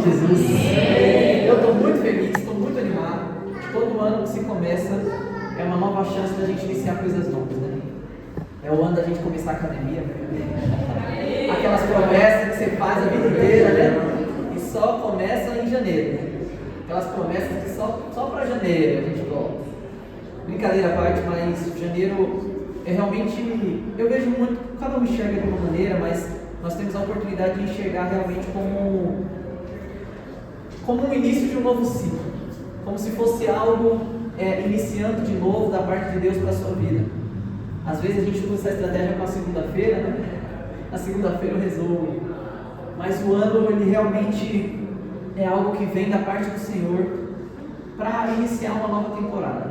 Jesus, eu estou muito feliz, estou muito animado. Todo ano que se começa é uma nova chance da gente iniciar coisas novas, né? É o ano da gente começar a academia, aquelas promessas que você faz a vida inteira, né? E só começa em janeiro, né? Aquelas promessas que só para janeiro a gente volta. Brincadeira à parte, mas janeiro é realmente, eu vejo muito, cada um enxerga de uma maneira, mas nós temos a oportunidade de enxergar realmente como um início de um novo ciclo, como se fosse algo iniciando de novo da parte de Deus para a sua vida. Às vezes a gente usa essa estratégia com a segunda-feira, né? Na segunda-feira eu resolvo, mas o ano ele realmente é algo que vem da parte do Senhor para iniciar uma nova temporada.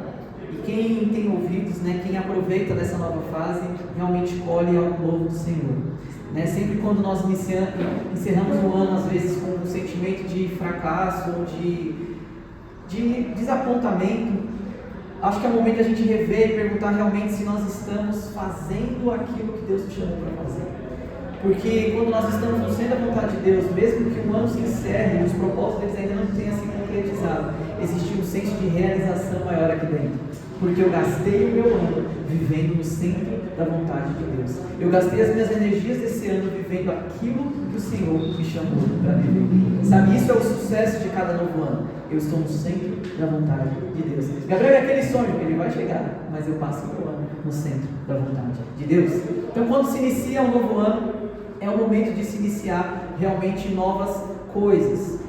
E quem tem ouvidos, né, quem aproveita dessa nova fase, realmente colhe algo novo do Senhor. Né? Sempre quando nós encerramos o ano, às vezes com um sentimento de fracasso ou de desapontamento, acho que é o momento de a gente rever e perguntar realmente se nós estamos fazendo aquilo que Deus nos chamou para fazer. Porque quando nós estamos no centro da vontade de Deus, mesmo que o ano se encerre e os propósitos deles ainda não tenham se concretizado, existe um senso de realização maior aqui dentro. Porque eu gastei o meu ano vivendo no centro da vontade de Deus. Eu gastei as minhas energias desse ano vivendo aquilo que o Senhor me chamou para viver. Sabe, isso é o sucesso de cada novo ano. Eu estou no centro da vontade de Deus. Gabriel, é aquele sonho, ele vai chegar, mas eu passo o meu ano no centro da vontade de Deus. Então, quando se inicia um novo ano, é o momento de se iniciar realmente novas coisas.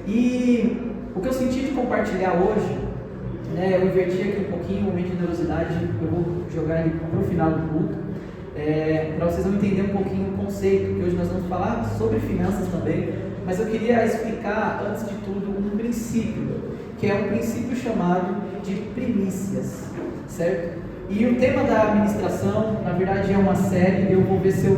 E o que eu senti de compartilhar hoje, né, eu inverti aqui um pouquinho o momento de generosidade, eu vou jogar ele para o final do culto, para vocês vão entender um pouquinho o conceito, que hoje nós vamos falar sobre finanças também, mas eu queria explicar, antes de tudo, um princípio, que é um princípio chamado de primícias, certo? E o tema da administração, na verdade, é uma série, eu vou ver se eu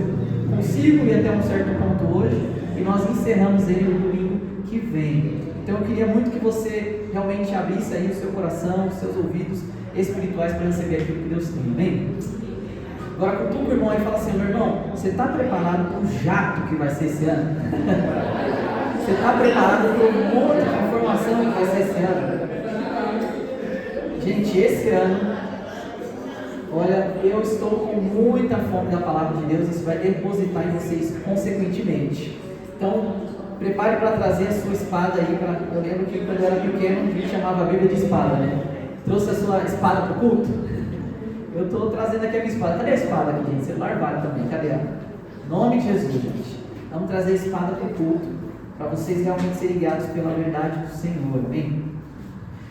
consigo ir até um certo ponto hoje, e nós encerramos ele no domingo que vem. Então eu queria muito que você realmente abrisse aí o seu coração, os seus ouvidos espirituais para receber aquilo que Deus tem, amém? Agora cutuca o irmão aí e fala assim: meu irmão, você está preparado para o jato que vai ser esse ano? Você está preparado para um monte de informação que vai ser esse ano? Gente, esse ano, olha, eu estou com muita fome da palavra de Deus, isso vai depositar em vocês consequentemente. Então, prepare para trazer a sua espada aí. Eu lembro que quando eu era pequeno, a gente chamava a Bíblia de espada, né? Trouxe a sua espada para o culto? Eu estou trazendo aqui a minha espada. Cadê a espada aqui, gente? Celular vale também, cadê ela? Em nome de Jesus, gente. Vamos trazer a espada para o culto, para vocês realmente serem guiados pela verdade do Senhor, amém?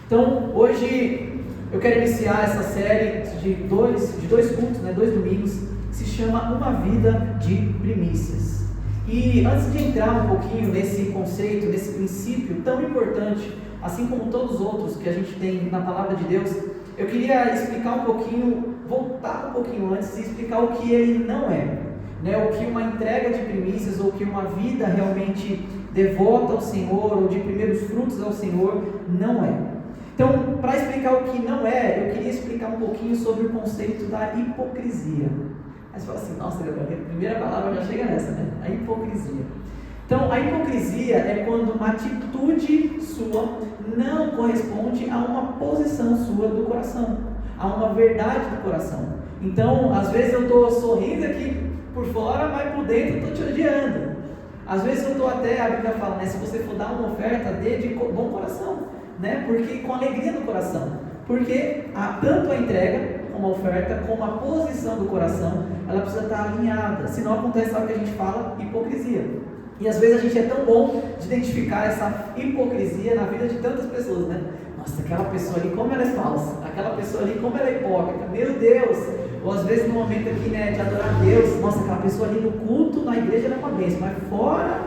Então, hoje eu quero iniciar essa série de dois cultos, né? 2 domingos, que se chama Uma Vida de Primícias. E antes de entrar um pouquinho nesse conceito, nesse princípio tão importante, assim como todos os outros que a gente tem na palavra de Deus, eu queria explicar um pouquinho, voltar um pouquinho antes e explicar o que ele não é, né? O que uma entrega de primícias ou que uma vida realmente devota ao Senhor ou de primeiros frutos ao Senhor não é. Então, para explicar o que não é, eu queria explicar um pouquinho sobre o conceito da hipocrisia. Aí você fala assim: nossa, a primeira palavra já chega nessa, né? A hipocrisia. Então, a hipocrisia é quando uma atitude sua não corresponde a uma posição sua do coração, a uma verdade do coração. Então, às vezes eu estou sorrindo aqui por fora, mas por dentro eu estou te odiando. Às vezes eu estou até, a Bíblia fala, né? Se você for dar uma oferta, dê de bom coração, né? Porque com alegria no coração. Porque tanto a entrega como a oferta, como a posição do coração, ela precisa estar alinhada, senão acontece algo que a gente fala, hipocrisia. E às vezes a gente é tão bom de identificar essa hipocrisia na vida de tantas pessoas, né? Nossa, aquela pessoa ali, como ela é falsa, aquela pessoa ali, como ela é hipócrita, meu Deus! Ou às vezes no momento aqui, né, de adorar a Deus, nossa, aquela pessoa ali no culto, na igreja ela é uma bênção, mas fora,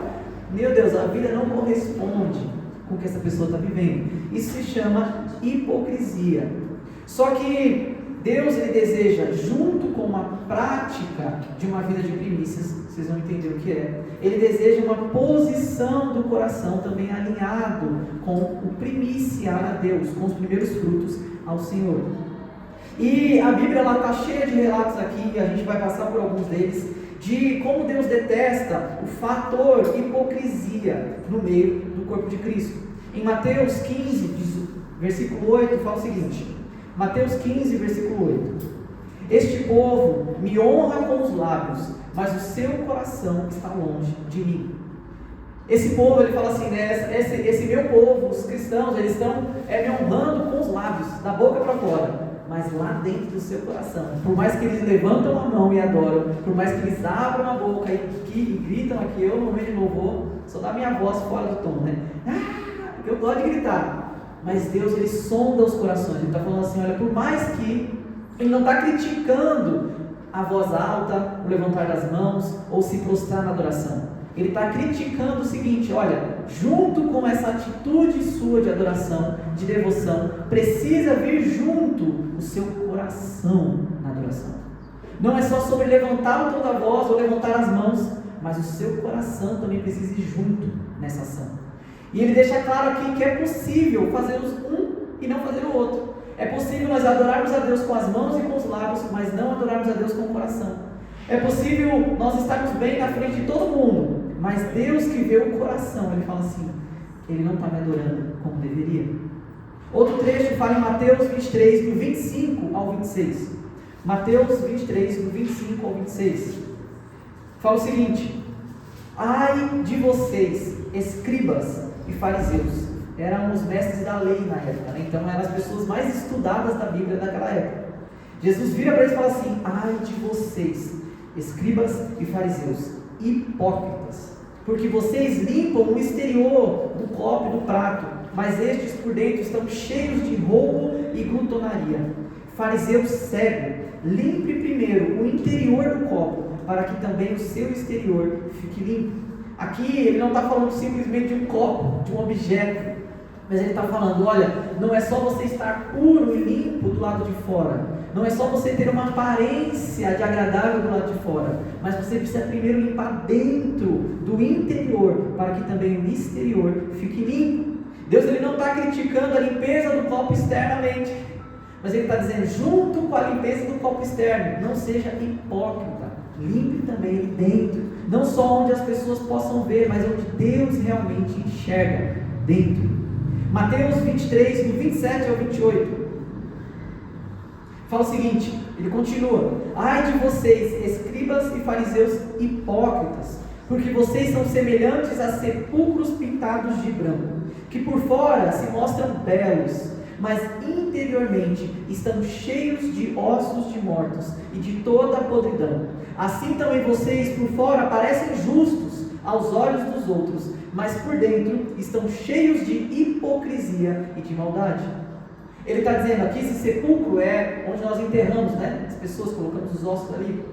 meu Deus, a vida não corresponde com o que essa pessoa está vivendo. Isso se chama hipocrisia. Só que Deus, ele deseja, junto com uma prática de uma vida de primícias, vocês vão entender o que é, ele deseja uma posição do coração também alinhado com o primiciar a Deus, com os primeiros frutos ao Senhor. E a Bíblia está cheia de relatos aqui, a gente vai passar por alguns deles, de como Deus detesta o fator hipocrisia no meio do corpo de Cristo. Em Mateus 15, versículo 8, fala o seguinte: Mateus 15, versículo 8: este povo me honra com os lábios, mas o seu coração está longe de mim. Esse povo, ele fala assim, né? Esse meu povo, os cristãos, eles estão me honrando com os lábios, da boca para fora, mas lá dentro do seu coração, por mais que eles levantam a mão e adoram, por mais que eles abram a boca e gritam aqui, eu no momento de louvor, só dá minha voz fora do tom, né? Porque eu gosto de gritar, mas Deus, ele sonda os corações. Ele está falando assim, olha, por mais que ele não está criticando a voz alta, o levantar das mãos ou se prostrar na adoração. Ele está criticando o seguinte: olha, junto com essa atitude sua de adoração, de devoção, precisa vir junto o seu coração na adoração. Não é só sobre levantar o tom da voz ou levantar as mãos, mas o seu coração também precisa ir junto nessa ação. E ele deixa claro aqui que é possível fazermos um e não fazer o outro. É possível nós adorarmos a Deus com as mãos e com os lábios, mas não adorarmos a Deus com o coração. É possível nós estarmos bem na frente de todo mundo, mas Deus que vê o coração, Ele fala assim, Ele não está me adorando como deveria. Outro trecho fala em Mateus 23, do 25 ao 26. Mateus 23, do 25 ao 26. Fala o seguinte: ai de vocês, escribas e fariseus. Eram os mestres da lei na época, né? Então eram as pessoas mais estudadas da Bíblia naquela época. Jesus vira para eles e fala assim: ai de vocês, escribas e fariseus, hipócritas, porque vocês limpam o exterior do copo e do prato, mas estes por dentro estão cheios de roubo e glutonaria. Fariseu cego, limpe primeiro o interior do copo, para que também o seu exterior fique limpo. Aqui ele não está falando simplesmente de um copo, de um objeto, mas ele está falando, olha, não é só você estar puro e limpo do lado de fora, não é só você ter uma aparência de agradável do lado de fora, mas você precisa primeiro limpar dentro do interior, para que também o exterior fique limpo. Deus, ele não está criticando a limpeza do copo externamente, mas ele está dizendo, junto com a limpeza do copo externo, não seja hipócrita, limpe também ele dentro, não só onde as pessoas possam ver, mas onde Deus realmente enxerga, dentro. Mateus 23, do 27 ao 28, fala o seguinte, ele continua: ai de vocês, escribas e fariseus hipócritas, porque vocês são semelhantes a sepulcros pintados de branco, que por fora se mostram belos, mas interiormente estão cheios de ossos de mortos e de toda a podridão. Assim também vocês por fora parecem justos aos olhos dos outros, mas por dentro estão cheios de hipocrisia e de maldade. Ele está dizendo aqui, esse sepulcro é onde nós enterramos, né? As pessoas, colocamos os ossos ali.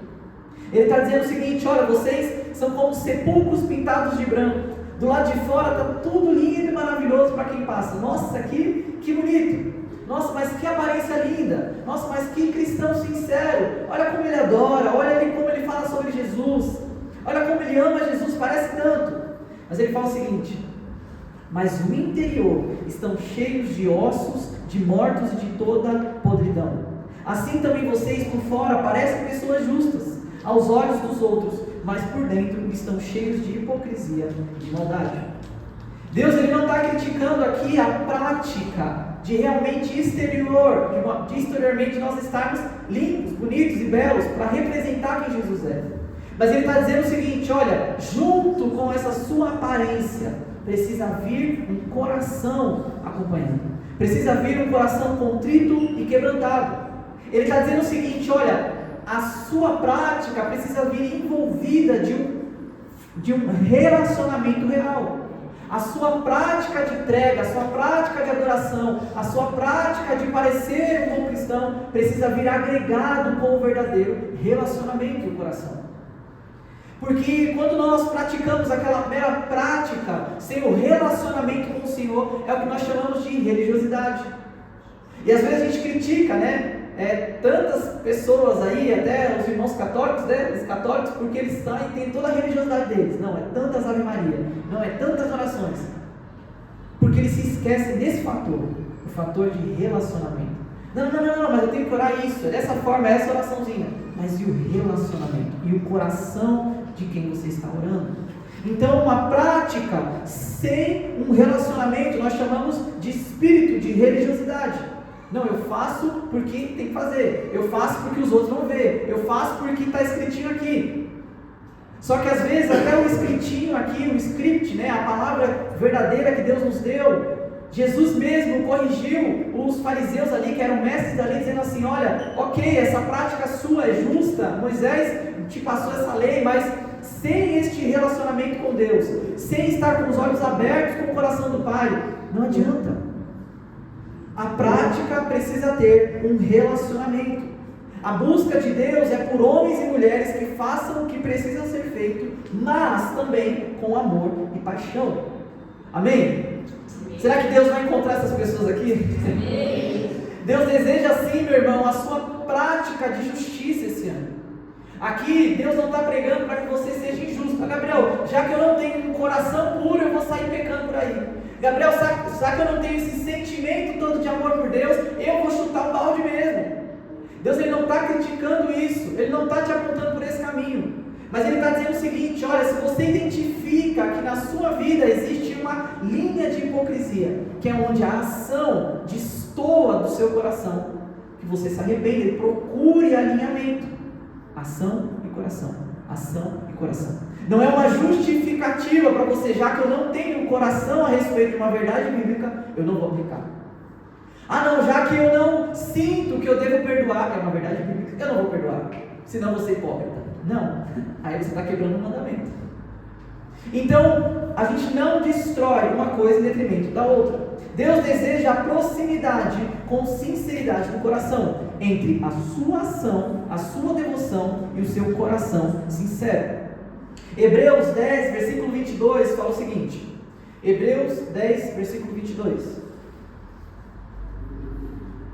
Ele está dizendo o seguinte: olha, vocês são como sepulcros pintados de branco. Do lado de fora está tudo lindo e maravilhoso para quem passa. Nossa, que bonito. Nossa, mas que aparência linda. Nossa, mas que cristão sincero. Olha como ele adora, olha como ele fala sobre Jesus. Olha como ele ama Jesus, parece tanto. Mas ele fala o seguinte: mas o interior estão cheios de ossos, de mortos e de toda podridão. Assim também vocês por fora parecem pessoas justas aos olhos dos outros, mas por dentro estão cheios de hipocrisia e de maldade. Deus, ele não está criticando aqui a prática de realmente exteriormente nós estarmos limpos, bonitos e belos para representar quem Jesus é. Mas ele está dizendo o seguinte: olha, junto com essa sua aparência, precisa vir um coração acompanhando. Precisa vir um coração contrito e quebrantado. Ele está dizendo o seguinte: olha, a sua prática precisa vir envolvida de um relacionamento real. A sua prática de entrega, a sua prática de adoração, a sua prática de parecer um bom cristão, precisa vir agregado com o verdadeiro relacionamento do coração. Porque quando nós praticamos aquela mera prática, sem o relacionamento com o Senhor, é o que nós chamamos de religiosidade. E às vezes a gente critica, né? Tantas pessoas aí, até os irmãos católicos, né? Os católicos, porque eles saem e têm toda a religiosidade deles. Não, é tantas Ave Maria, não é tantas orações. Porque eles se esquecem desse fator, o fator de relacionamento. Não, mas eu tenho que orar isso, é dessa forma, é essa oraçãozinha. Mas e o relacionamento? E o coração de quem você está orando? Então, uma prática sem um relacionamento, nós chamamos de espírito de religiosidade. Não, eu faço porque tem que fazer, eu faço porque os outros vão ver, eu faço porque está escritinho aqui. Só que às vezes até o escritinho aqui, o script, né, a palavra verdadeira que Deus nos deu, Jesus mesmo corrigiu os fariseus ali, que eram mestres da lei, dizendo assim: olha, ok, essa prática sua é justa, Moisés te passou essa lei, mas sem este relacionamento com Deus, sem estar com os olhos abertos com o coração do Pai, não adianta. A prática precisa ter um relacionamento. A busca de Deus é por homens e mulheres que façam o que precisa ser feito, mas também com amor e paixão. Amém? Será que Deus vai encontrar essas pessoas aqui? Amém. Deus deseja sim, meu irmão, a sua prática de justiça esse ano. Aqui, Deus não está pregando para que você seja injusto. Ah, Gabriel, já que eu não tenho um coração puro, eu vou sair pecando por aí. Gabriel, já que eu não tenho esse sentimento todo de amor por Deus, eu vou chutar o balde mesmo. Deus, ele não está criticando isso, ele não está te apontando por esse caminho, mas ele está dizendo o seguinte: olha, se você identifica que na sua vida existe uma linha de hipocrisia, que é onde a ação destoa do seu coração, que você se arrepende, procure alinhamento, ação e coração, ação e coração. Não é uma justificativa para você, já que eu não tenho um coração a respeito de uma verdade bíblica, eu não vou aplicar. Ah não, já que eu não sinto que eu devo perdoar, é uma verdade bíblica, eu não vou perdoar, senão você é hipócrita. Não, aí você está quebrando o mandamento. Então, a gente não destrói uma coisa em detrimento da outra. Deus deseja a proximidade com sinceridade do coração, entre a sua ação, a sua devoção e o seu coração sincero. Hebreus 10, versículo 22, fala o seguinte. Hebreus 10, versículo 22.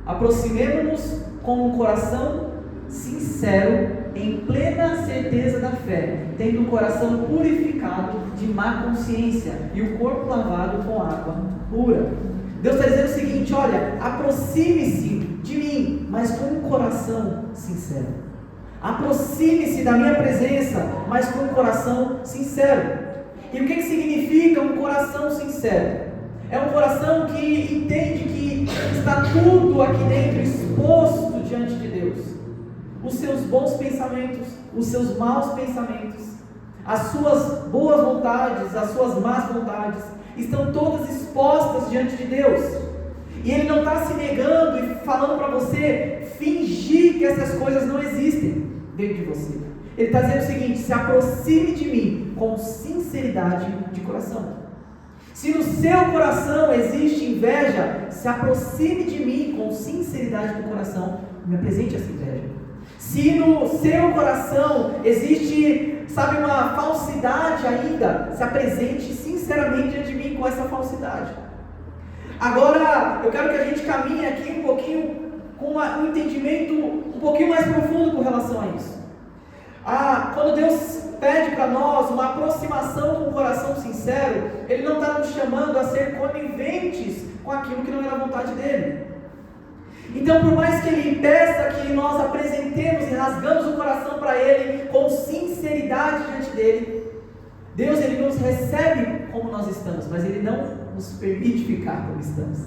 Aproximemo-nos com um coração sincero, em plena certeza da fé, tendo o coração purificado de má consciência e o corpo lavado com água pura. Deus está dizendo o seguinte: olha, aproxime-se de mim, mas com um coração sincero. Aproxime-se da minha presença, mas com um coração sincero. E o que significa um coração sincero? É um coração que entende que está tudo aqui dentro exposto diante de Deus. Os seus bons pensamentos, os seus maus pensamentos, as suas boas vontades, as suas más vontades, estão todas expostas diante de Deus. E Ele não está se negando e falando para você fingir que essas coisas não existem dentro de você. Ele está dizendo o seguinte: se aproxime de mim com sinceridade de coração. Se no seu coração existe inveja, se aproxime de mim com sinceridade do coração, me apresente essa inveja. Se no seu coração existe, uma falsidade ainda, se apresente sinceramente diante de mim com essa falsidade. Agora, eu quero que a gente caminhe aqui um pouquinho com um entendimento um pouquinho mais profundo com relação a isso. Quando Deus pede para nós uma aproximação com o coração sincero, Ele não está nos chamando a ser coniventes com aquilo que não é da vontade dEle. Então, por mais que Ele peça que nós apresentemos e rasgamos o coração para Ele com sinceridade diante dEle, Deus, Ele nos recebe como nós estamos, mas Ele não nos permite ficar como estamos.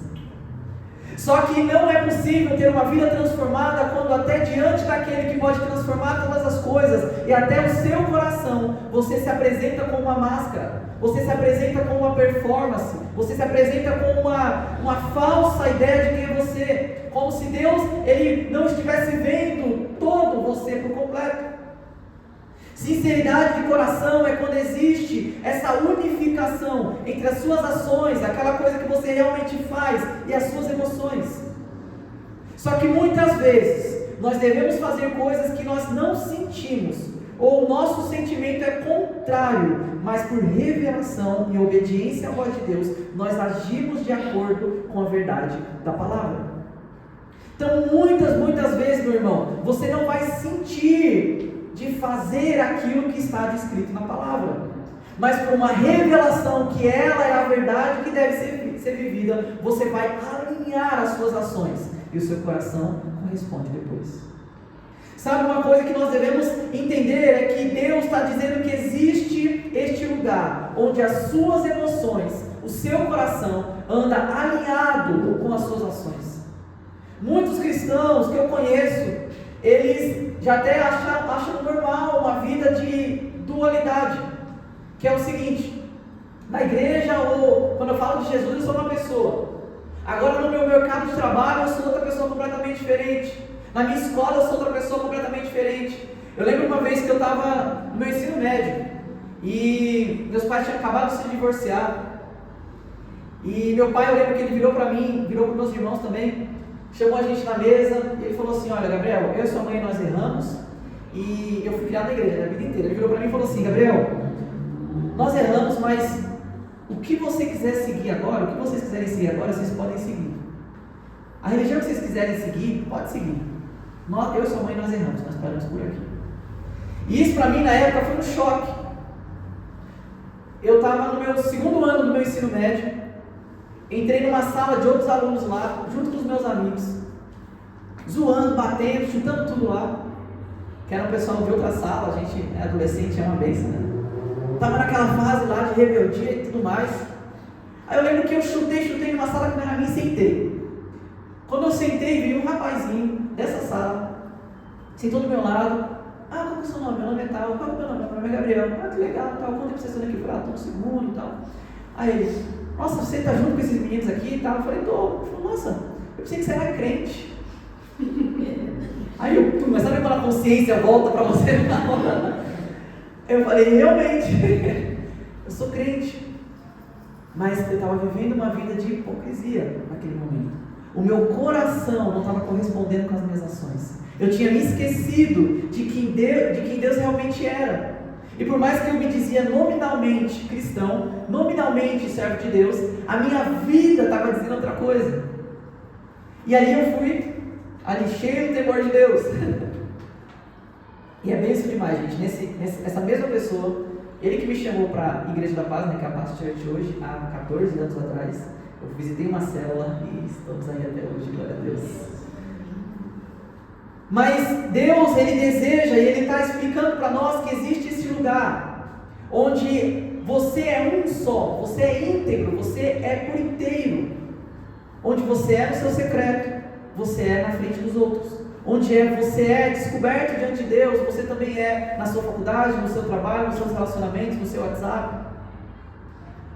Só que não é possível ter uma vida transformada quando até diante daquele que pode transformar todas as coisas e até o seu coração, você se apresenta com uma máscara, você se apresenta com uma performance, você se apresenta com uma falsa ideia de quem é você, como se Deus Ele não estivesse vendo todo você por completo. Sinceridade de coração é quando existe essa unificação entre as suas ações, aquela coisa que você realmente faz, e as suas emoções. Só que muitas vezes nós devemos fazer coisas que nós não sentimos, ou o nosso sentimento é contrário, mas por revelação e obediência à voz de Deus, nós agimos de acordo com a verdade da palavra. Então muitas vezes, meu irmão, você não vai sentir de fazer aquilo que está descrito na palavra, mas por uma revelação que ela é a verdade que deve ser vivida, você vai alinhar as suas ações e o seu coração corresponde depois. Sabe uma coisa que nós devemos entender é que Deus está dizendo que existe este lugar onde as suas emoções, o seu coração anda alinhado com as suas ações. Muitos cristãos que eu conheço, eles já até acham normal uma vida de dualidade, que é o seguinte: na igreja, ou quando eu falo de Jesus, eu sou uma pessoa. Agora no meu mercado de trabalho, eu sou outra pessoa completamente diferente. Na minha escola, eu sou outra pessoa completamente diferente. Eu lembro uma vez que eu estava no meu ensino médio, e meus pais tinham acabado de se divorciar. E meu pai, eu lembro que ele virou para mim, virou para meus irmãos também, chamou a gente na mesa, e ele falou assim: olha, Gabriel, eu e sua mãe, nós erramos, e eu fui criado na igreja a vida inteira. Ele virou para mim e falou assim: Gabriel, nós erramos, mas o que você quiser seguir agora, o que vocês quiserem seguir agora, vocês podem seguir. A religião que vocês quiserem seguir, pode seguir. Eu e sua mãe, nós erramos, nós paramos por aqui. E isso para mim na época foi um choque. Eu estava no meu 2º ano do meu ensino médio, entrei numa sala de outros alunos lá, junto com os meus amigos, zoando, batendo, chutando tudo lá, que era um pessoal de outra sala, a gente é adolescente, é uma bênção, né? Estava naquela fase lá de rebeldia e tudo mais. Aí eu lembro que eu chutei numa sala que não era minha e sentei. Quando eu sentei, veio um rapazinho dessa sala, sentou do meu lado. Ah, qual é o seu nome? Meu nome é tal. Qual é o meu nome? Meu nome é Gabriel. Ah, que legal, tal. Quanto tempo você está aqui? Estou no segundo e tal. Aí ele: nossa, você está junto com esses meninos aqui e tal? Eu falei: tô. Ele falou: nossa, eu pensei que você era crente. Aí mas sabe quando a consciência volta para você na hora? Eu falei: realmente, eu sou crente. Mas eu estava vivendo uma vida de hipocrisia naquele momento. O meu coração não estava correspondendo com as minhas ações. Eu tinha me esquecido de quem Deus realmente era. E por mais que eu me dizia nominalmente cristão, nominalmente servo de Deus, a minha vida estava dizendo outra coisa. E aí eu fui ali cheio do temor de Deus. E é bênção demais, gente. Essa mesma pessoa, ele que me chamou para a Igreja da Paz, né, que é a Paz Church hoje, há 14 anos atrás, eu visitei uma célula e estamos aí até hoje, glória a Deus. Mas Deus, Ele deseja e Ele está explicando para nós que existe esse lugar onde você é um só, você é íntegro, você é por inteiro, onde você é no seu secreto, você é na frente dos outros, onde você é descoberto diante de Deus, você também é na sua faculdade, no seu trabalho, nos seus relacionamentos, no seu WhatsApp.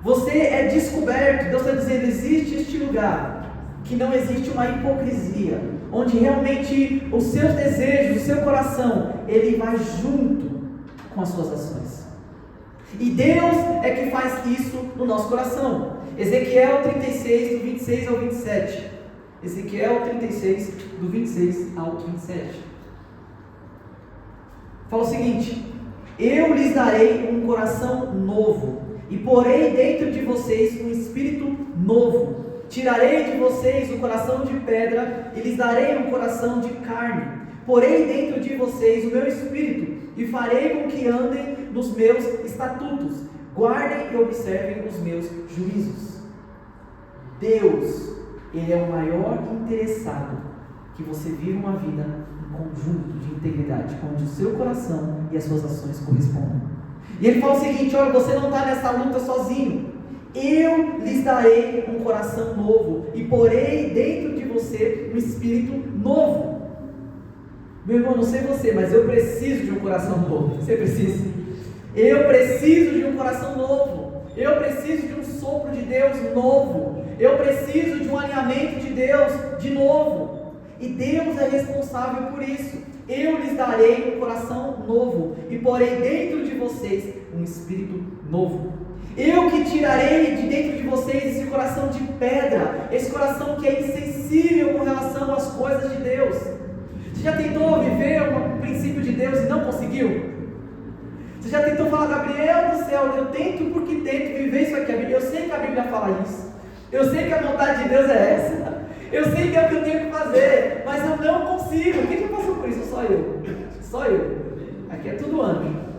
Você é descoberto. Deus está dizendo: existe este lugar que não existe uma hipocrisia, onde realmente os seus desejos, o seu coração, ele vai junto com as suas ações. E Deus é que faz isso no nosso coração. Ezequiel 36, do 26 ao 27. Ezequiel 36, do 26 ao 27. Fala o seguinte: eu lhes darei um coração novo, e porei dentro de vocês um espírito novo. Tirarei de vocês o coração de pedra, e lhes darei um coração de carne. Porei dentro de vocês o meu espírito, e farei com que andem nos meus estatutos, guardem e observem os meus juízos. Deus, Ele é o maior interessado que você viva uma vida em conjunto de integridade, onde o seu coração e as suas ações correspondem. E Ele fala o seguinte: olha, você não está nessa luta sozinho. Eu lhes darei um coração novo, e porei dentro de você um espírito novo. Meu irmão, não sei você, mas eu preciso de um coração novo. Você precisa? Eu preciso de um coração novo. Eu preciso de um sopro de Deus novo. Eu preciso de um alinhamento de Deus de novo. E Deus é responsável por isso. Eu lhes darei um coração novo, e porei dentro de vocês um espírito novo. Eu que tirarei de dentro de vocês esse coração de pedra, esse coração que é insensível com relação às coisas de Deus. Você já tentou viver o princípio de Deus e não conseguiu? Você já tentou falar: Gabriel do céu, eu tento porque tento viver isso aqui. Eu sei que a Bíblia fala isso, eu sei que a vontade de Deus é essa, eu sei que é o que eu tenho que fazer, mas eu não consigo. Quem já passou por isso? Só eu. Só eu. Aqui é tudo anjo.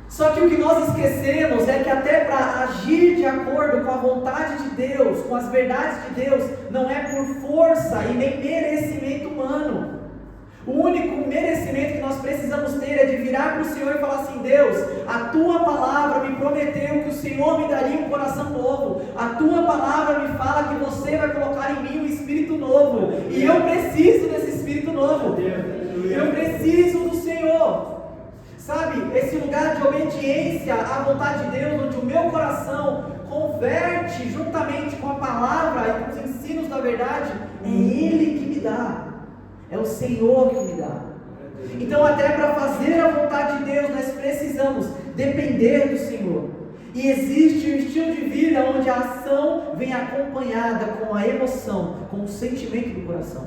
Só que o que nós esquecemos é que até para agir de acordo com a vontade de Deus, com as verdades de Deus, não é por força e nem merecimento humano. O único merecimento que nós precisamos ter é de virar para o Senhor e falar assim: Deus, a Tua palavra me prometeu que o Senhor me daria um coração novo. A Tua palavra me fala que você vai colocar em mim um espírito novo. E eu preciso desse espírito novo. Eu preciso do Senhor. Sabe, esse lugar de obediência à vontade de Deus, onde o meu coração converte juntamente com a palavra e com os ensinos da verdade, é Ele que me dá. É o Senhor que me dá. Então, até para fazer a vontade de Deus, nós precisamos depender do Senhor. E existe um estilo de vida onde a ação vem acompanhada com a emoção, com o sentimento do coração.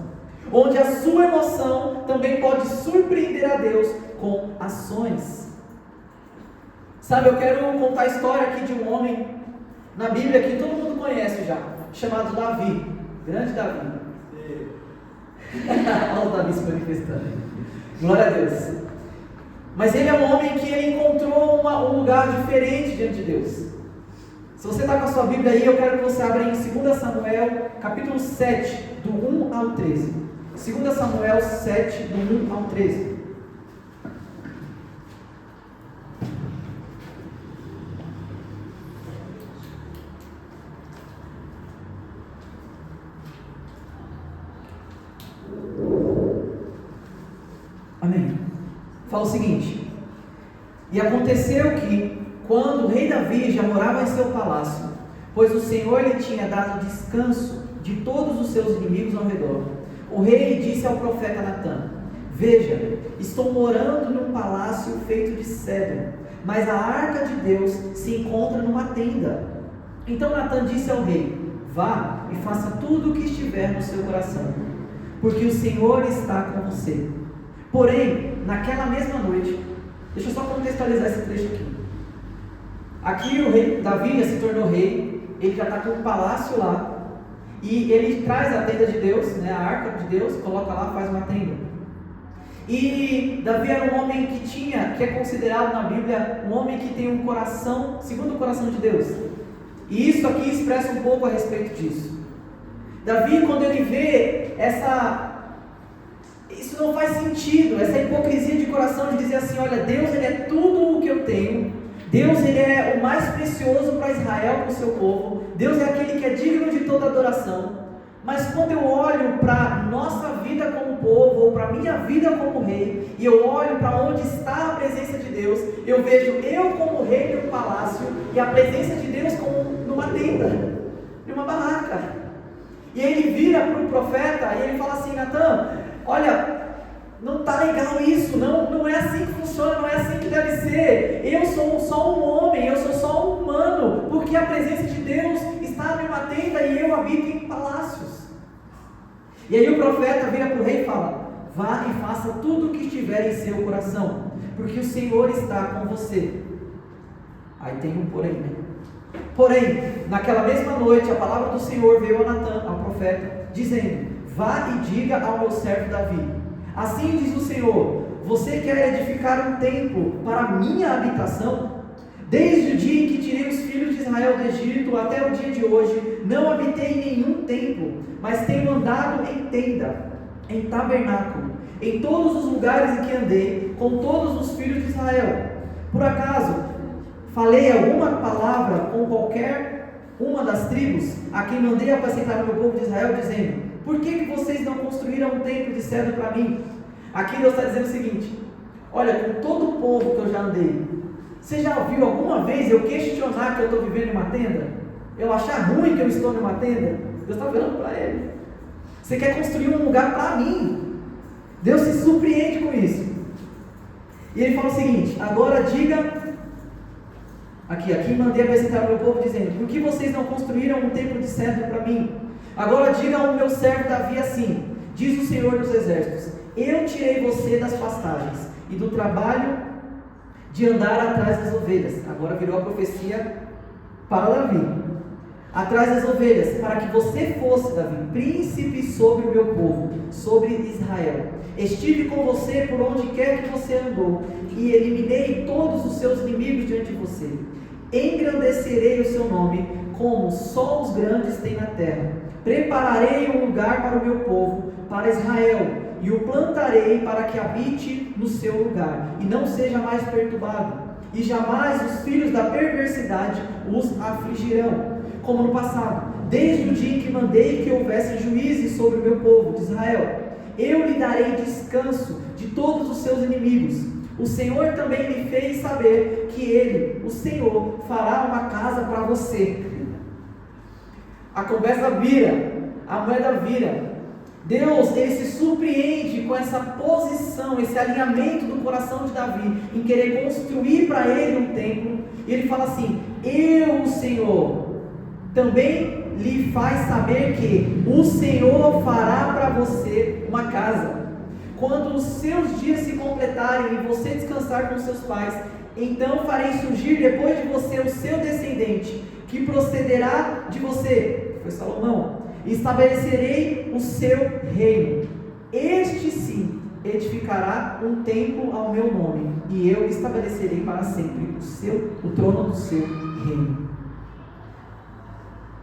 Onde a sua emoção também pode surpreender a Deus com ações. Sabe, eu quero contar a história aqui de um homem na Bíblia que todo mundo conhece já, chamado Davi. Grande Davi. Olha o Davi se manifestando. Glória a Deus. Mas ele é um homem que ele encontrou um lugar diferente diante de Deus. Se você está com a sua Bíblia aí, eu quero que você abra em 2 Samuel, capítulo 7, do 1 ao 13. 2 Samuel 7, do 1 ao 13. Amém. Fala o seguinte: e aconteceu que, quando o rei Davi já morava em seu palácio, pois o Senhor lhe tinha dado descanso de todos os seus inimigos ao redor, o rei disse ao profeta Natã: veja, estou morando num palácio feito de cedro, mas a arca de Deus se encontra numa tenda. Então Natã disse ao rei: vá e faça tudo o que estiver no seu coração, porque o Senhor está com você. Porém, naquela mesma noite, deixa eu só contextualizar esse trecho aqui. Aqui o rei Davi já se tornou rei, ele já está com um palácio lá, e ele traz a tenda de Deus, né, a arca de Deus, coloca lá, faz uma tenda. E Davi era um homem que é considerado na Bíblia um homem que tem um coração segundo o coração de Deus. E isso aqui expressa um pouco a respeito disso. Davi, quando ele vê isso não faz sentido, essa hipocrisia de coração de dizer assim: olha, Deus ele é tudo o que eu tenho, Deus ele é o mais precioso para Israel, para o seu povo, Deus é aquele que é digno de toda adoração. Mas quando eu olho para a nossa vida como povo, ou para a minha vida como rei, e eu olho para onde está a presença de Deus, eu vejo eu como rei no palácio, e a presença de Deus como numa tenda, numa barraca. E aí ele vira para o profeta, e ele fala assim: Natã, olha, não está legal isso, não é assim que funciona, não é assim que deve ser. Eu sou só um homem, eu sou só um humano, porque a presença de Deus está numa tenda e eu habito em palácios. E aí o profeta vira para o rei e fala: vá e faça tudo o que estiver em seu coração, porque o Senhor está com você. Aí tem um porém, né? Porém, naquela mesma noite, a palavra do Senhor veio a Natã, ao profeta, dizendo: vá e diga ao meu servo Davi: assim diz o Senhor, você quer edificar um templo para a minha habitação? Desde o dia em que tirei os filhos de Israel do Egito até o dia de hoje, não habitei em nenhum templo, mas tenho andado em tenda, em tabernáculo, em todos os lugares em que andei, com todos os filhos de Israel. Por acaso falei alguma palavra com qualquer uma das tribos a quem mandei apacentar o meu povo de Israel, dizendo: por que vocês não construíram um templo de cedro para mim? Aqui Deus está dizendo o seguinte: olha, com todo o povo que eu já andei, você já ouviu alguma vez eu questionar que eu estou vivendo em uma tenda? Eu achar ruim que eu estou numa tenda? Deus está falando para ele: você quer construir um lugar para mim? Deus se surpreende com isso. E ele fala o seguinte: agora diga, aqui mandei apresentar o meu povo, dizendo: por que vocês não construíram um templo de cedro para mim? Agora diga ao meu servo Davi assim: diz o Senhor dos Exércitos, eu tirei você das pastagens e do trabalho de andar atrás das ovelhas. Agora virou a profecia para Davi: atrás das ovelhas, para que você fosse, Davi, príncipe sobre o meu povo, sobre Israel. Estive com você por onde quer que você andou, e eliminei todos os seus inimigos diante de você. Engrandecerei o seu nome como só os grandes têm na terra. Prepararei um lugar para o meu povo, para Israel, e o plantarei para que habite no seu lugar, e não seja mais perturbado, e jamais os filhos da perversidade os afligirão, como no passado, desde o dia em que mandei que houvesse juízes sobre o meu povo de Israel. Eu lhe darei descanso de todos os seus inimigos. O Senhor também me fez saber que Ele, o Senhor, fará uma casa para você. A conversa vira, a moeda vira. Deus, Ele se surpreende com essa posição, esse alinhamento do coração de Davi, em querer construir para ele um templo, e Ele fala assim: eu, o Senhor, também lhe faz saber que o Senhor fará para você uma casa. Quando os seus dias se completarem e você descansar com seus pais, então farei surgir depois de você o seu descendente, que procederá de você, foi Salomão, e estabelecerei o seu reino. Este sim edificará um templo ao meu nome, e eu estabelecerei para sempre o trono do seu reino.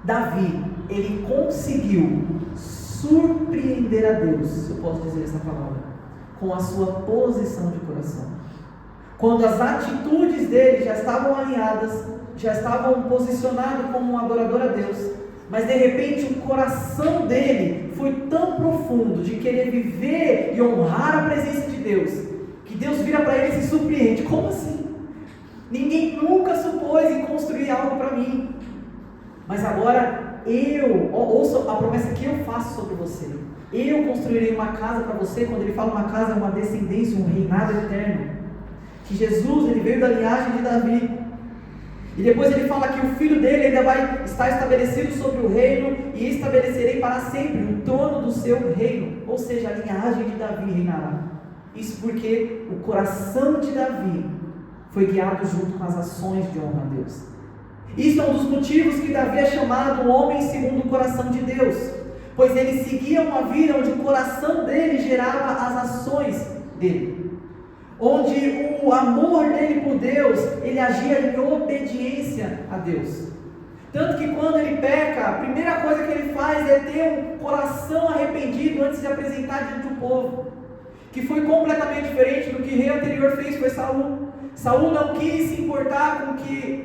Davi, ele conseguiu surpreender a Deus, se eu posso dizer essa palavra, com a sua posição de coração. Quando as atitudes dele já estavam alinhadas, já estavam posicionados como um adorador a Deus, mas de repente o coração dele foi tão profundo de querer viver e honrar a presença de Deus, que Deus vira para ele e se surpreende: como assim? Ninguém nunca supôs em construir algo para mim, mas agora ouça a promessa que eu faço sobre você. Eu construirei uma casa para você. Quando ele fala uma casa, é uma descendência, um reinado eterno. Que Jesus, ele veio da linhagem de Davi. E depois ele fala que o filho dele ainda vai estar estabelecido sobre o reino, e estabelecerei para sempre o trono do seu reino. Ou seja, a linhagem de Davi reinará. Isso porque o coração de Davi foi guiado junto com as ações de honra a Deus. Isso é um dos motivos que Davi é chamado o homem segundo o coração de Deus, pois ele seguia uma vida onde o coração dele gerava as ações dele, onde o amor dele por Deus, ele agia em obediência a Deus. Tanto que quando ele peca, a primeira coisa que ele faz é ter um coração arrependido antes de apresentar diante do povo, que foi completamente diferente do que o rei anterior fez, foi Saul. Saul não quis se importar com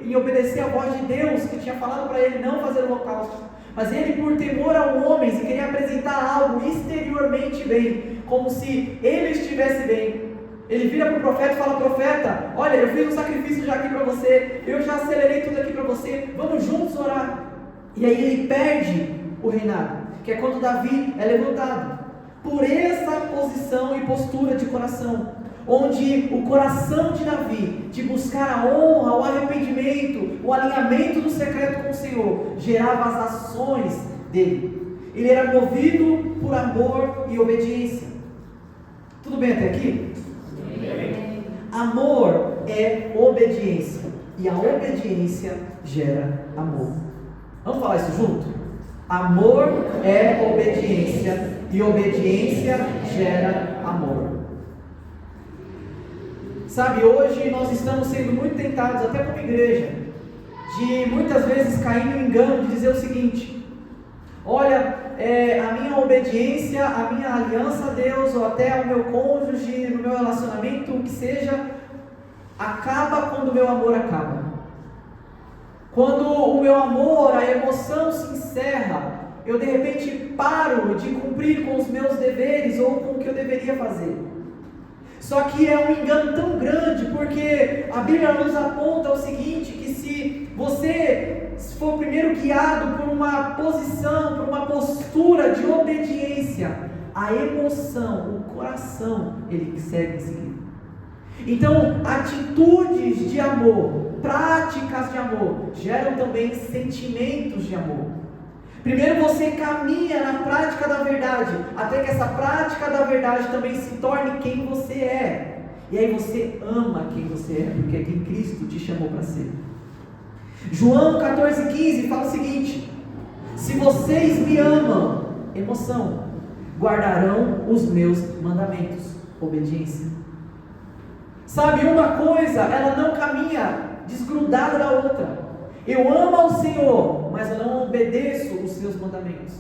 em obedecer a voz de Deus, que tinha falado para ele não fazer o holocausto, mas ele, por temor ao homem, se queria apresentar algo exteriormente bem, como se ele estivesse bem. Ele vira para o profeta e fala: profeta, olha, eu fiz um sacrifício já aqui para você, eu já acelerei tudo aqui para você, vamos juntos orar. E aí ele perde o reinado, que é quando Davi é levantado, por essa posição e postura de coração, onde o coração de Davi, de buscar a honra, o arrependimento, o alinhamento do secreto com o Senhor, gerava as ações dele. Ele era movido por amor e obediência. Tudo bem até aqui? Sim. Amor é obediência, e a obediência gera amor. Vamos falar isso junto? Amor é obediência, e obediência gera amor. Sabe, hoje nós estamos sendo muito tentados, até como igreja, de muitas vezes cair no engano de dizer o seguinte: olha, a minha obediência, a minha aliança a Deus, ou até ao meu cônjuge, no meu relacionamento, o que seja, acaba quando o meu amor acaba. Quando o meu amor, a emoção se encerra, eu de repente paro de cumprir com os meus deveres ou com o que eu deveria fazer. Só que é um engano tão grande, porque a Bíblia nos aponta o seguinte: que se você for primeiro guiado por uma posição, por uma postura de obediência, a emoção, o coração, ele segue em seguida. Então, atitudes de amor, práticas de amor, geram também sentimentos de amor. Primeiro você caminha na prática da verdade, até que essa prática da verdade também se torne quem você é. E aí você ama quem você é, porque é quem Cristo te chamou para ser. João 14,15 fala o seguinte: se vocês me amam, emoção, guardarão os meus mandamentos, obediência. Sabe, uma coisa, ela não caminha desgrudada da outra. Eu amo ao Senhor, mas eu não obedeço os seus mandamentos.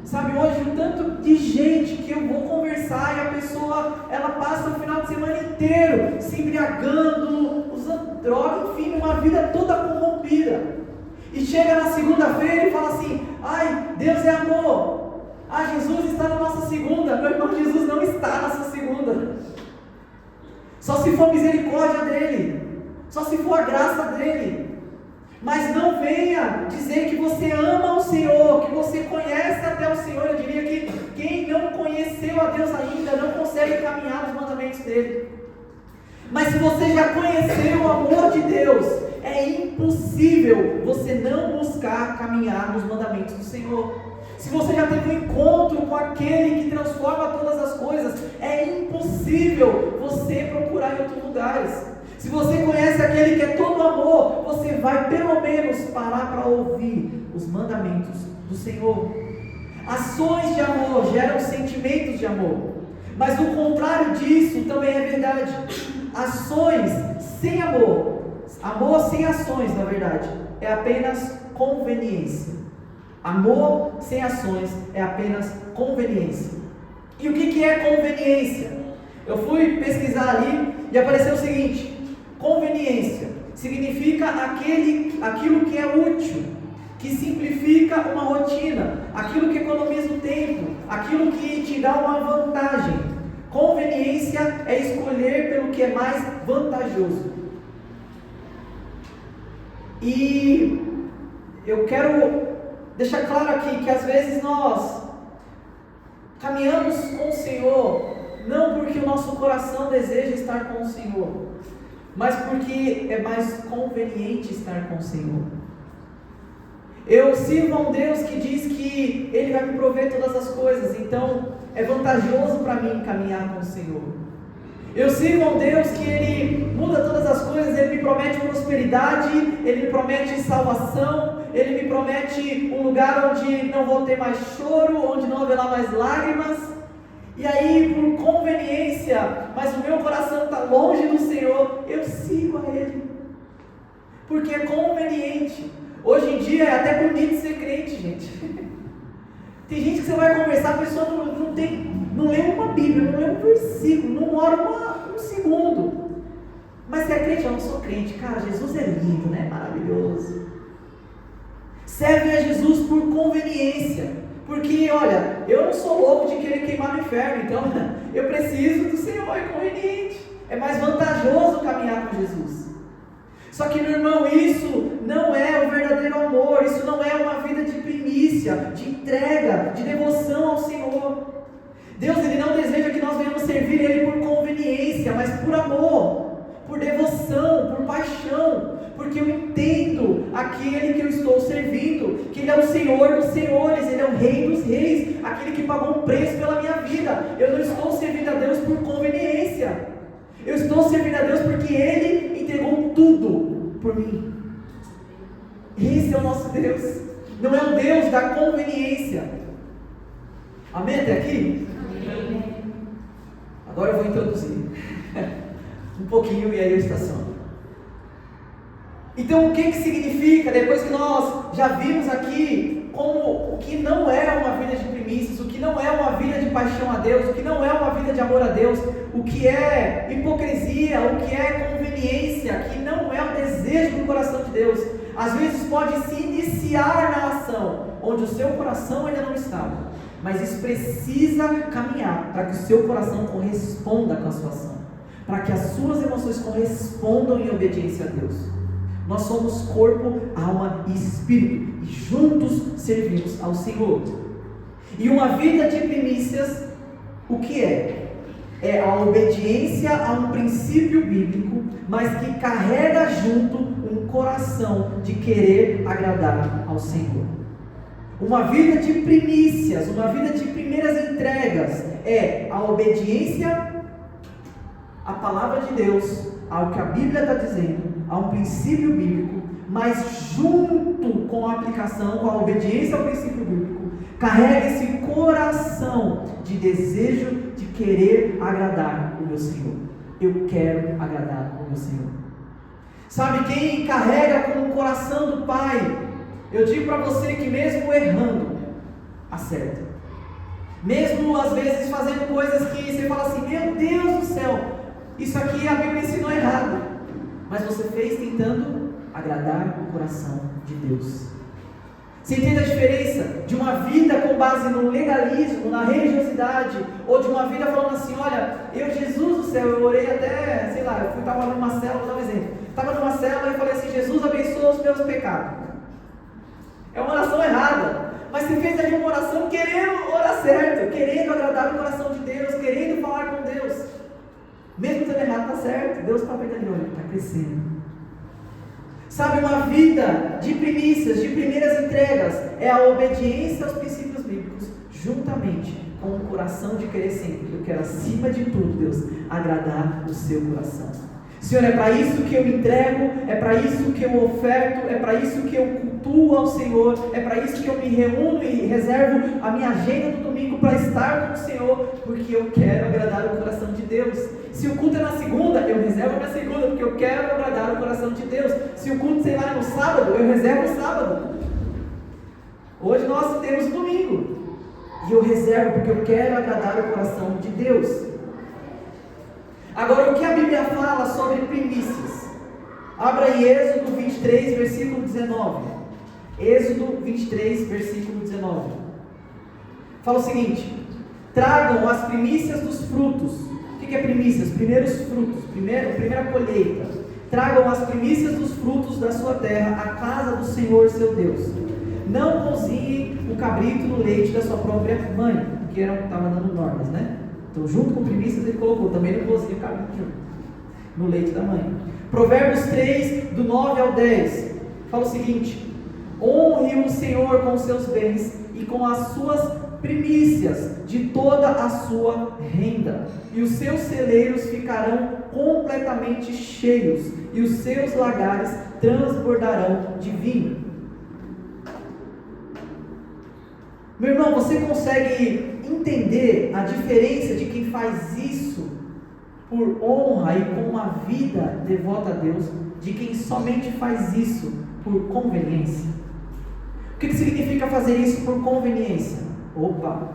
Sabe, hoje o tanto de gente que eu vou conversar e a pessoa, ela passa o final de semana inteiro se embriagando, usando droga, enfim, uma vida toda corrompida. E chega na segunda-feira e fala assim: ai, Deus é amor. Ah, Jesus está na nossa segunda. Meu irmão, Jesus não está na sua segunda. Só se for misericórdia dele, só se for a graça dele. Mas não venha dizer que você ama o Senhor, que você conhece até o Senhor. Eu diria que quem não conheceu a Deus ainda não consegue caminhar nos mandamentos dele. Mas se você já conheceu o amor de Deus, é impossível você não buscar caminhar nos mandamentos do Senhor. Se você já teve um encontro com aquele que transforma todas as coisas, é impossível você procurar em outros lugares. Se você conhece aquele que é todo amor, você vai pelo menos parar para ouvir os mandamentos do Senhor. Ações de amor geram sentimentos de amor, mas o contrário disso também é verdade. Ações sem amor, amor sem ações, na verdade, é apenas conveniência. Amor sem ações é apenas conveniência. E o que é conveniência? Eu fui pesquisar ali e apareceu o seguinte: conveniência significa aquilo que é útil, que simplifica uma rotina, aquilo que economiza o tempo, aquilo que te dá uma vantagem. Conveniência é escolher pelo que é mais vantajoso. E eu quero deixar claro aqui que às vezes nós caminhamos com o Senhor não porque o nosso coração deseja estar com o Senhor, mas porque é mais conveniente estar com o Senhor. Eu sirvo a um Deus que diz que Ele vai me prover todas as coisas, então é vantajoso para mim caminhar com o Senhor. Eu sirvo a um Deus que Ele muda todas as coisas, Ele me promete prosperidade, Ele me promete salvação, Ele me promete um lugar onde não vou ter mais choro, onde não haverá mais lágrimas. E aí, por conveniência, mas o meu coração está longe do Senhor, eu sigo a Ele, porque é conveniente. Hoje em dia é até bonito ser crente, gente. Tem gente que você vai conversar, a pessoa não lê uma Bíblia, não lê um versículo, não ora um segundo. Mas você é crente? Eu não sou crente. Cara, Jesus é lindo, né? Maravilhoso. Serve a Jesus por conveniência. Porque, olha, eu não sou louco de querer queimar no inferno, então eu preciso do Senhor, é conveniente. É mais vantajoso caminhar com Jesus. Só que, meu irmão, isso não é o verdadeiro amor, isso não é uma vida de primícia, de entrega, de devoção ao Senhor. Deus, Ele não deseja que nós venhamos servir Ele por conveniência, mas por amor, por devoção, por paixão, porque eu entendo aquele que eu estou servindo, que Ele é o Senhor dos senhores, Ele é o Rei dos reis, aquele que pagou um preço pela minha vida. Eu não estou servindo a Deus por conveniência, eu estou servindo a Deus porque Ele entregou tudo por mim. Esse é o nosso Deus, não é um Deus da conveniência. Amém até aqui? Amém. Agora eu vou introduzir um pouquinho e aí eu estaciono. Então, o que significa, depois que nós já vimos aqui como o que não é uma vida de primícias, o que não é uma vida de paixão a Deus, o que não é uma vida de amor a Deus, o que é hipocrisia, o que é conveniência, que não é o desejo do coração de Deus, às vezes pode se iniciar na ação, onde o seu coração ainda não estava, mas isso precisa caminhar para que o seu coração corresponda com a sua ação, para que as suas emoções correspondam em obediência a Deus. Nós somos corpo, alma e espírito, e juntos servimos ao Senhor. E uma vida de primícias, o que é? É a obediência a um princípio bíblico, mas que carrega junto um coração de querer agradar ao Senhor. Uma vida de primícias, uma vida de primeiras entregas, é a obediência à palavra de Deus, ao que a Bíblia está dizendo, a um princípio bíblico, mas junto com a aplicação, com a obediência ao princípio bíblico, carrega esse coração de desejo de querer agradar o meu Senhor. Eu quero agradar o meu Senhor. Sabe, quem carrega com o coração do Pai Eu digo para você que mesmo errando, acerta. Mesmo às vezes fazendo coisas que você fala assim, meu Deus do céu, isso aqui a Bíblia ensinou errado. Mas você fez tentando agradar o coração de Deus. Você entende a diferença de uma vida com base no legalismo, na religiosidade, ou de uma vida falando assim, olha, Jesus do céu, eu orei até, sei lá, eu estava numa célula, vou dar um exemplo. Estava numa célula e falei assim, Jesus abençoa os meus pecados. É uma oração errada, mas você fez ali uma oração querendo orar certo, querendo agradar o coração de Deus, querendo falar com Deus. Mesmo estando errado, está certo, Deus está vendo ali, olha, está crescendo. Sabe, uma vida de primícias, de primeiras entregas, é a obediência aos princípios bíblicos, juntamente com o coração de querer sempre. Eu quero, acima de tudo, Deus, agradar o seu coração. Senhor, é para isso que eu me entrego, é para isso que eu oferto, é para isso que eu cultuo ao Senhor, é para isso que eu me reúno e reservo a minha agenda do domingo para estar com o Senhor, porque eu quero agradar o coração de Deus. Se o culto é na segunda, eu reservo a minha segunda, porque eu quero agradar o coração de Deus. Se o culto, sei lá, é no sábado, eu reservo o sábado. Hoje nós temos o domingo, e eu reservo porque eu quero agradar o coração de Deus. Agora, o que a Bíblia fala sobre primícias? Abra aí Êxodo 23, versículo 19. Êxodo 23, versículo 19. Fala o seguinte: tragam as primícias dos frutos. O que é primícias? Primeiros frutos, primeira colheita. Tragam as primícias dos frutos da sua terra à casa do Senhor seu Deus. Não cozinhem o cabrito no leite da sua própria mãe, porque estava dando normas, né? Então, junto com primícias, ele colocou, também não cozinha o cabrito junto, no leite da mãe. Provérbios 3, do 9 ao 10, fala o seguinte: honre o Senhor com os seus bens e com as suas primícias de toda a sua renda, e os seus celeiros ficarão completamente cheios, e os seus lagares transbordarão de vinho. Meu irmão, você consegue entender a diferença de quem faz isso por honra e com uma vida devota a Deus, de quem somente faz isso por conveniência? O que significa fazer isso por conveniência? Opa!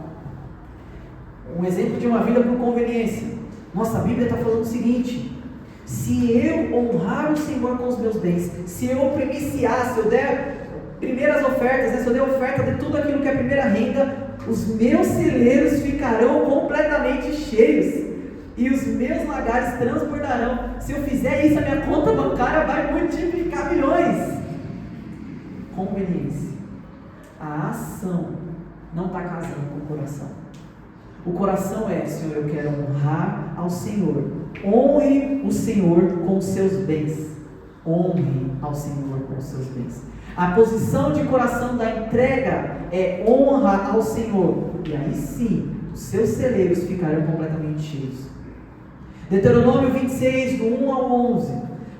Um exemplo de uma vida por conveniência. Nossa, a Bíblia está falando o seguinte: se eu honrar o Senhor com os meus bens, se eu primiciar, se eu der primeiras ofertas, né, se eu der oferta de tudo aquilo que é primeira renda, os meus celeiros ficarão completamente cheios e os meus lagares transbordarão. Se eu fizer isso, a minha conta bancária vai multiplicar milhões. Conveniência. A ação não está casando com o coração. O coração é: Senhor, eu quero honrar ao Senhor. Honre o Senhor com os seus bens. Honre ao Senhor com os seus bens. A posição de coração da entrega é honra ao Senhor. E aí sim, os seus celeiros ficarão completamente cheios. Deuteronômio 26, do 1 ao 11,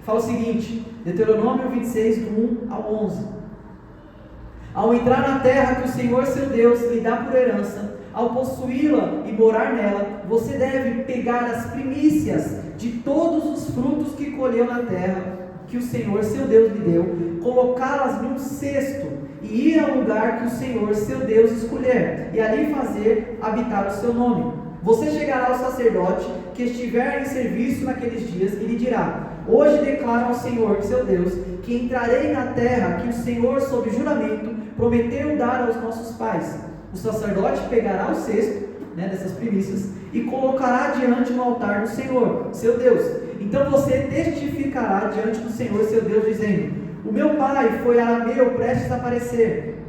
fala o seguinte: Deuteronômio 26, do 1 ao 11. Ao entrar na terra que o Senhor seu Deus lhe dá por herança, ao possuí-la e morar nela, você deve pegar as primícias de todos os frutos que colheu na terra que o Senhor seu Deus lhe deu, colocá-las num cesto e ir ao lugar que o Senhor seu Deus escolher, e ali fazer habitar o seu nome. Você chegará ao sacerdote que estiver em serviço naqueles dias e lhe dirá: hoje declaro ao Senhor seu Deus que entrarei na terra que o Senhor, sob juramento, prometeu dar aos nossos pais. O sacerdote pegará o cesto, dessas primícias, e colocará diante do altar do Senhor seu Deus. Então você testificará diante do Senhor seu Deus, dizendo: o meu pai foi arameu, prestes a perecer.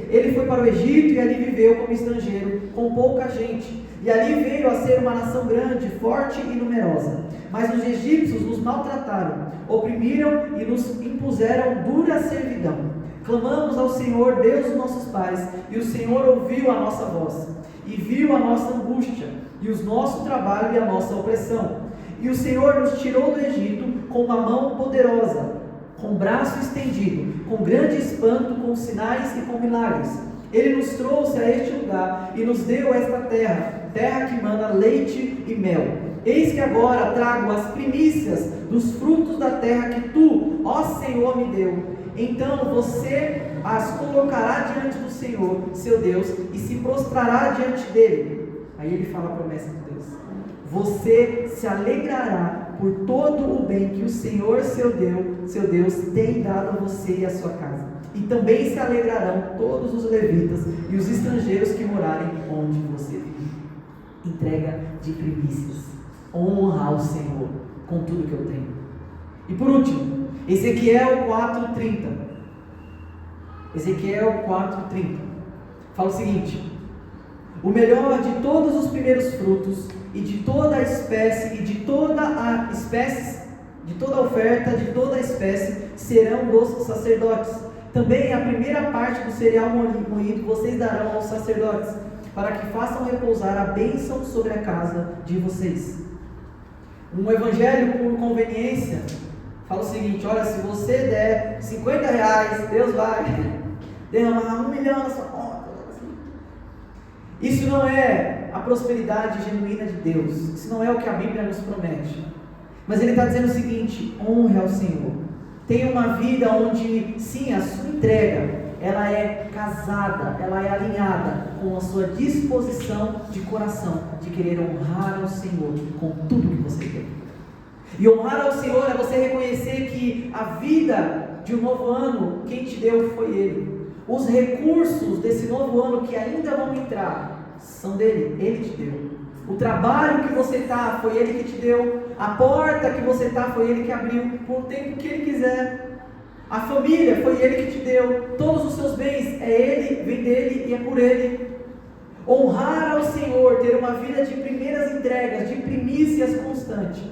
Ele foi para o Egito e ali viveu como estrangeiro, com pouca gente. E ali veio a ser uma nação grande, forte e numerosa. Mas os egípcios nos maltrataram, oprimiram e nos impuseram dura servidão. Clamamos ao Senhor, Deus dos nossos pais, e o Senhor ouviu a nossa voz, e viu a nossa angústia, e o nosso trabalho e a nossa opressão. E o Senhor nos tirou do Egito com uma mão poderosa, com braço estendido, com grande espanto, com sinais e com milagres. Ele nos trouxe a este lugar e nos deu esta terra, terra que mana leite e mel. Eis que agora trago as primícias dos frutos da terra que tu, ó Senhor, me deu. então você as colocará diante do Senhor, seu Deus, e se prostrará diante dele. Aí ele fala a promessa de Deus: você se alegrará por todo o bem que o Senhor, seu Deus, tem dado a você e a sua casa. E também se alegrarão todos os levitas e os estrangeiros que morarem onde você vive. Entrega de primícias. Honra ao Senhor com tudo que eu tenho. E por último, Ezequiel 4:30. Ezequiel 4:30 fala o seguinte: o melhor de todos os primeiros frutos e de toda a espécie e de toda a espécie, de toda a oferta, de toda a espécie serão dos sacerdotes. Também a primeira parte do cereal moído vocês darão aos sacerdotes, para que façam repousar a bênção sobre a casa de vocês. Um evangelho por conveniência fala o seguinte: olha, se você der R$50, Deus vai derramar 1 milhão na sua conta. Isso não é a prosperidade genuína de Deus. Isso não é o que a Bíblia nos promete. Mas ele está dizendo o seguinte: honre ao Senhor. Tenha uma vida onde, sim, a sua entrega, ela é casada, ela é alinhada com a sua disposição de coração, de querer honrar ao Senhor com tudo que você tem. E honrar ao Senhor é você reconhecer que a vida de um novo ano, quem te deu foi Ele. Os recursos desse novo ano que ainda vão entrar, são dele, Ele te deu. O trabalho que você está, foi Ele que te deu. A porta que você está, foi Ele que abriu, por um tempo que Ele quiser. A família, foi Ele que te deu. Todos os seus bens, é Ele, vem dEle e é por Ele. Honrar ao Senhor, ter uma vida de primeiras entregas, de primícias constantes,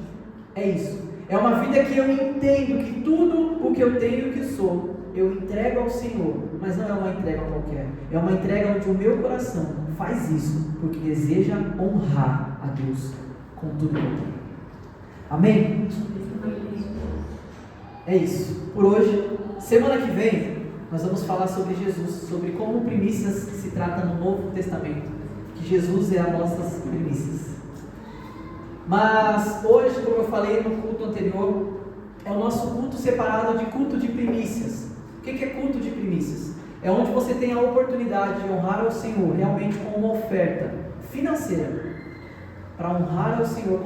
é isso. É uma vida que eu entendo que tudo o que eu tenho e o que sou, eu entrego ao Senhor, mas não é uma entrega qualquer. É uma entrega onde o meu coração faz isso, porque deseja honrar a Deus com tudo que eu tenho. Amém? É isso. Por hoje, semana que vem, nós vamos falar sobre Jesus, sobre como primícias se trata no Novo Testamento, que Jesus é as nossas primícias. Mas hoje, como eu falei no culto anterior, é o nosso culto separado de culto de primícias. O que é culto de primícias? É onde você tem a oportunidade de honrar ao Senhor realmente com uma oferta financeira, para honrar ao Senhor,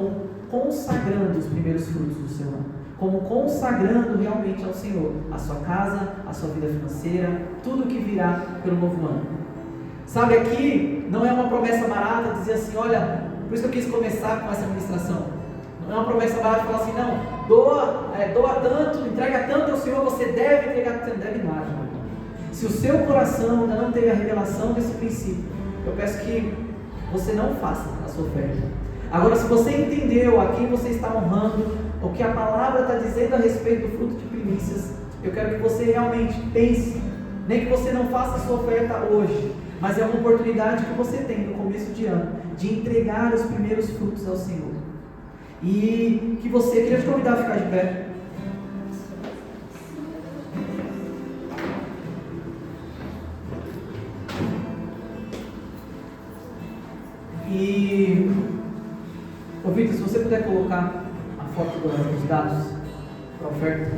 consagrando os primeiros frutos do seu ano, como consagrando realmente ao Senhor a sua casa, a sua vida financeira, tudo que virá pelo novo ano. Sabe, aqui não é uma promessa barata dizer assim: olha, por isso que eu quis começar com essa ministração. Não é uma promessa barata falar assim: não, doa tanto, entrega tanto ao Senhor, você deve entregar tanto. Não deve nada. Se o seu coração ainda não teve a revelação desse princípio, eu peço que você não faça a sua oferta. Agora, se você entendeu a quem você está honrando, o que a palavra está dizendo a respeito do fruto de primícias, eu quero que você realmente pense, nem que você não faça a sua oferta hoje, mas é uma oportunidade que você tem no começo de ano, de entregar os primeiros frutos ao Senhor. E que você, queria te convidar a ficar de pé. E, ô Vitor, se você puder colocar a foto dos dados para a oferta.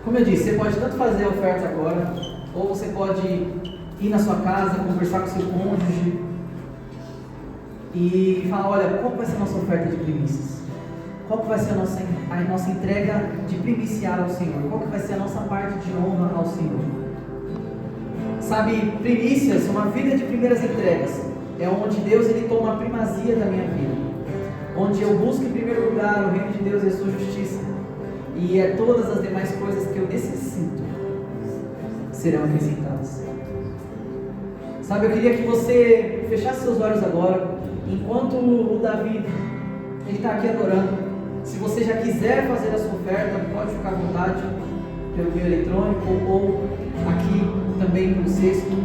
Como eu disse, você pode tanto fazer a oferta agora, ou você pode ir na sua casa, conversar com seu cônjuge e falar: olha, qual vai ser a nossa oferta de primícias? Qual que vai ser a nossa entrega de primiciar ao Senhor? Qual que vai ser a nossa parte de honra ao Senhor? Sabe, primícias, uma vida de primeiras entregas, é onde Deus ele toma a primazia da minha vida, onde eu busco em primeiro lugar o reino de Deus e a sua justiça, e todas as demais coisas que eu necessito serão acrescentadas. Sabe, eu queria que você fechasse seus olhos agora, enquanto o Davi ele está aqui adorando. Se você já quiser fazer a sua oferta, pode ficar à vontade pelo meio eletrônico ou aqui também no cesto.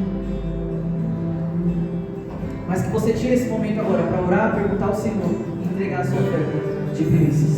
Mas que você tire esse momento agora para orar, perguntar ao Senhor e entregar a sua oferta de primícias.